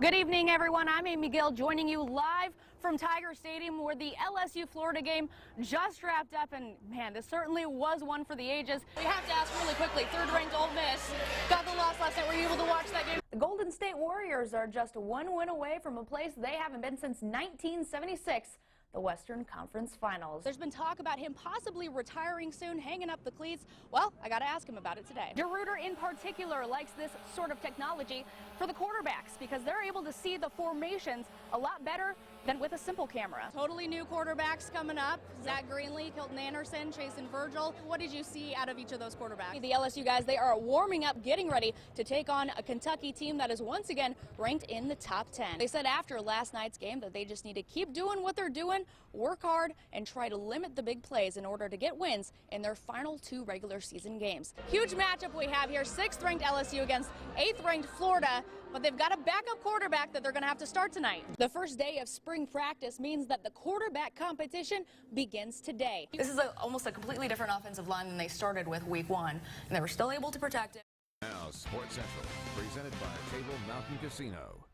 Good evening, everyone. I'm Amy Gill, joining you live from Tiger Stadium, where the LSU-Florida game just wrapped up, and man, this certainly was one for the ages. We have to ask really quickly, third-ranked Ole Miss got the loss last night. Were you able to watch that game? The Golden State Warriors are just one win away from a place they haven't been since 1976. The Western Conference Finals. There's been talk about him possibly retiring soon, hanging up the cleats. Well, I got to ask him about it today. DeRuyter in particular likes this sort of technology for the quarterbacks because they're able to see the formations a lot better than with a simple camera. Totally new quarterbacks coming up. Zach Greenlee, Kilton Anderson, Chasen Virgil. What did you see out of each of those quarterbacks? The LSU guys, they are warming up, getting ready to take on a Kentucky team that is once again ranked in the top 10. They said after last night's game that they just need to keep doing what they're doing, work hard, and try to limit the big plays in order to get wins in their final two regular season games. Huge matchup we have here, 6th-ranked LSU against 8th-ranked Florida, but they've got a backup quarterback that they're going to have to start tonight. The first day of spring practice means that the quarterback competition begins today. This is almost a completely different offensive line than they started with week 1, and they were still able to protect it. Now, Sports Central, presented by Table Mountain Casino.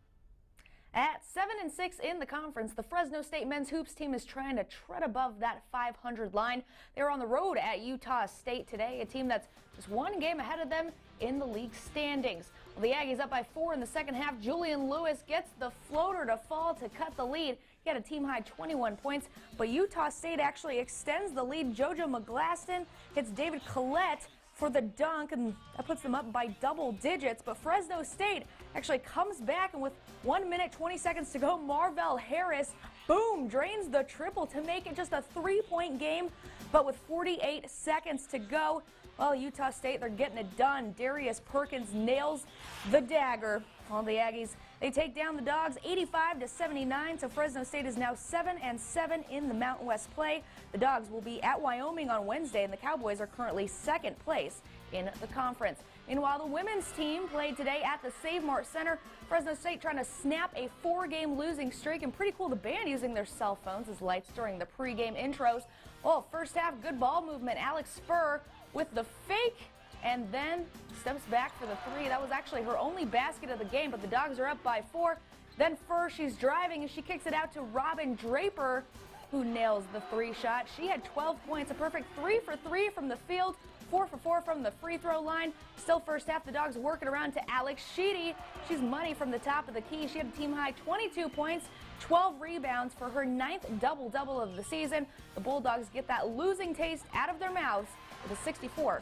At 7-6 in the conference, the Fresno State men's hoops team is trying to tread above that 500 line. They're on the road at Utah State today, a team that's just one game ahead of them in the league standings. Well, the Aggies up by 4 in the second half. Julian Lewis gets the floater to fall to cut the lead. He had a team-high 21 points, but Utah State actually extends the lead. JoJo McGlaston hits David Collette for the dunk, and that puts them up by double digits. But Fresno State actually comes back, and with 1 minute 20 seconds to go, Marvell Harris, boom, drains the triple to make it just a 3-point game. But with 48 seconds to go, well, Utah State, they're getting it done. Darius Perkins nails the dagger. All the Aggies, they take down the Dogs 85-79, so Fresno State is now 7-7 in the Mountain West play. The Dogs will be at Wyoming on Wednesday, and the Cowboys are currently 2nd place in the conference. Meanwhile, the women's team played today at the Save Mart Center. Fresno State trying to snap a 4-game losing streak, and pretty cool, the band using their cell phones as lights during the pregame intros. Well, first half, good ball movement. Alex Spur with the fake, and then steps back for the 3. That was actually her only basket of the game, but the Dogs are up by 4. Then Fur, she's driving, and she kicks it out to Robin Draper, who nails the 3 shot. She had 12 points, a perfect 3 for 3 from the field, 4 for 4 from the free throw line. Still first half, the Dogs working around to Alex Sheedy. She's money from the top of the key. She had a team-high 22 points, 12 rebounds for her 9th double-double of the season. The Bulldogs get that losing taste out of their mouths with a 64-55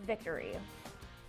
victory.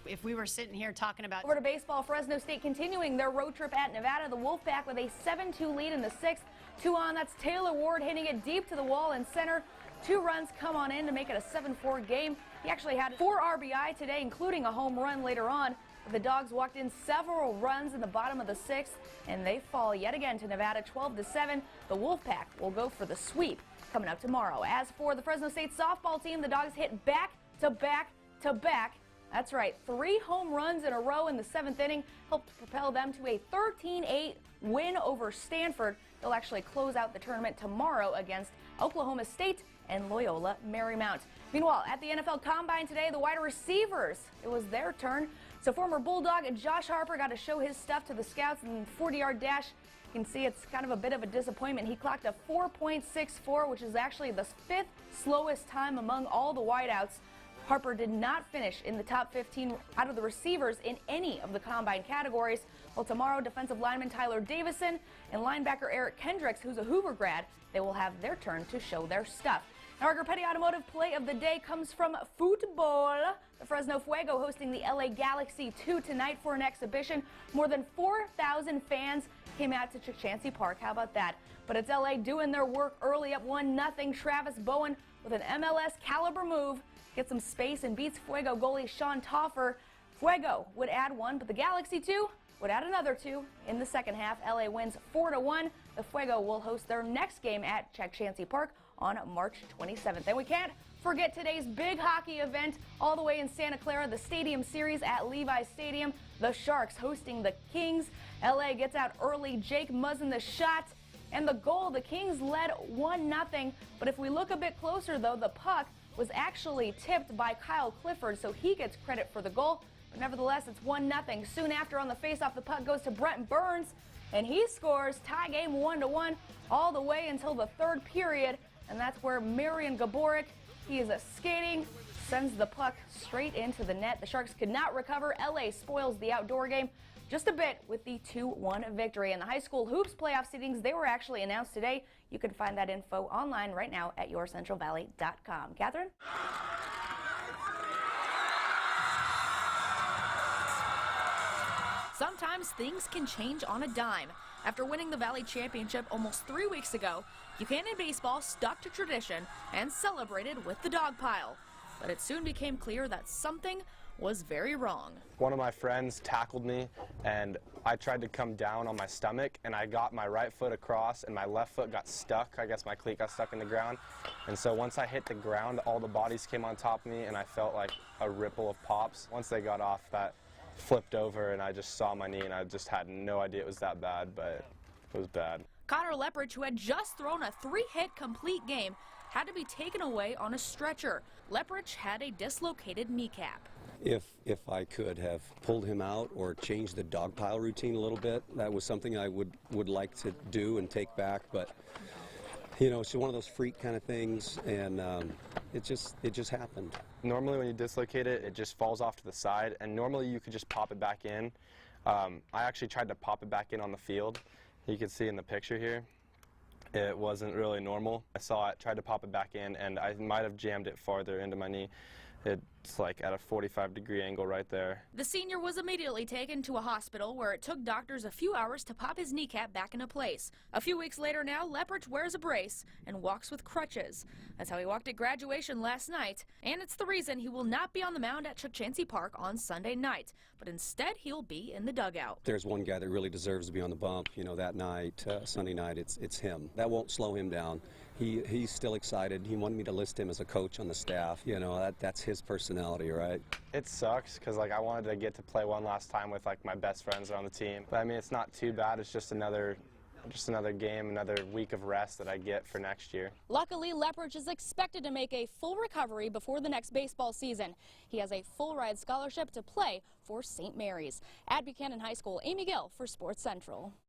If we were sitting here talking about... Over to baseball, Fresno State continuing their road trip at Nevada. The Wolfpack with a 7-2 lead in the 6th. 2 on, that's Taylor Ward hitting it deep to the wall in center. 2 runs come on in to make it a 7-4 game. He actually had 4 RBI today, including a home run later on. The Dogs walked in several runs in the bottom of the 6th, and they fall yet again to Nevada 12-7. The Wolfpack will go for the sweep coming up tomorrow. As for the Fresno State softball team, the Dogs hit back-to-back-to-back. That's right, 3 home runs in a row in the 7th inning helped propel them to a 13-8 win over Stanford. They'll actually close out the tournament tomorrow against Oklahoma State and Loyola Marymount. Meanwhile, at the NFL Combine today, the wide receivers, it was their turn. So former Bulldog Josh Harper got to show his stuff to the scouts in the 40-yard dash. You can see it's kind of a bit of a disappointment. He clocked a 4.64, which is actually the 5th slowest time among all the wideouts. Harper did not finish in the top 15 out of the receivers in any of the combine categories. Well, tomorrow, defensive lineman Tyler Davison and linebacker Eric Kendricks, who's a Hoover grad, they will have their turn to show their stuff. Now, our Petty Automotive play of the day comes from football. The Fresno Fuego hosting the LA Galaxy 2 tonight for an exhibition. More than 4,000 fans came out to Chancey Park. How about that? But it's LA doing their work early up 1-0. Travis Bowen with an MLS caliber move gets some space and beats Fuego goalie Sean Toffer. Fuego would add 1, but the Galaxy 2 would add another 2 in the second half. LA wins 4-1. The Fuego will host their next game at Chancey Park on March 27th. And we can't forget today's big hockey event all the way in Santa Clara, the Stadium Series at Levi Stadium. The Sharks hosting the Kings. LA gets out early. Jake Muzzin the shot and the goal. The Kings led 1-0. But if we look a bit closer, though, the puck was actually tipped by Kyle Clifford, so he gets credit for the goal. But nevertheless, it's 1-0. Soon after, on the faceoff, the puck goes to Brent Burns, and he scores. Tie game 1-1 all the way until the third period, and that's where Marian Gaborik, he is skating, sends the puck straight into the net. The Sharks could not recover. LA spoils the outdoor game just a bit with the 2-1 victory. And the high school hoops playoff seedings, they were actually announced today. You can find that info online right now at yourcentralvalley.com. Catherine? Sometimes things can change on a dime. After winning the Valley Championship almost 3 weeks ago, Buchanan baseball stuck to tradition and celebrated with the dog pile. But it soon became clear that something was very wrong. One of my friends tackled me, and I tried to come down on my stomach, and I got my right foot across, and my left foot got stuck. I guess my cleat got stuck in the ground. And so once I hit the ground, all the bodies came on top of me, and I felt like a ripple of pops. Once they got off, that flipped over, and I just saw my knee, and I just had no idea it was that bad, but it was bad. Connor Lepridge, who had just thrown a 3-hit complete game, had to be taken away on a stretcher. Lepridge had a dislocated kneecap. If I could have pulled him out or changed the dog pile routine a little bit, that was something I would like to do and take back, but you know, it's one of those freak kind of things, and it just happened. Normally when you dislocate it, it just falls off to the side, and normally you could just pop it back in. I actually tried to pop it back in on the field. You can see in the picture here, it wasn't really normal. I saw it, tried to pop it back in, and I might have jammed it farther into my knee. It's like at a 45-degree angle right there. The senior was immediately taken to a hospital where it took doctors a few hours to pop his kneecap back into place. A few weeks later now, Lepridge wears a brace and walks with crutches. That's how he walked at graduation last night, and it's the reason he will not be on the mound at Chachansey Park on Sunday night, but instead he'll be in the dugout. There's one guy that really deserves to be on the bump, you know, that night, Sunday night, it's him. That won't slow him down. He's still excited. He wanted me to list him as a coach on the staff. You know, that's his personality, right? It sucks because like I wanted to get to play one last time with like my best friends on the team. But I mean, it's not too bad. It's just another game, another week of rest that I get for next year. Luckily, Lepridge is expected to make a full recovery before the next baseball season. He has a full-ride scholarship to play for St. Mary's. At Buchanan High School, Amy Gill for Sports Central.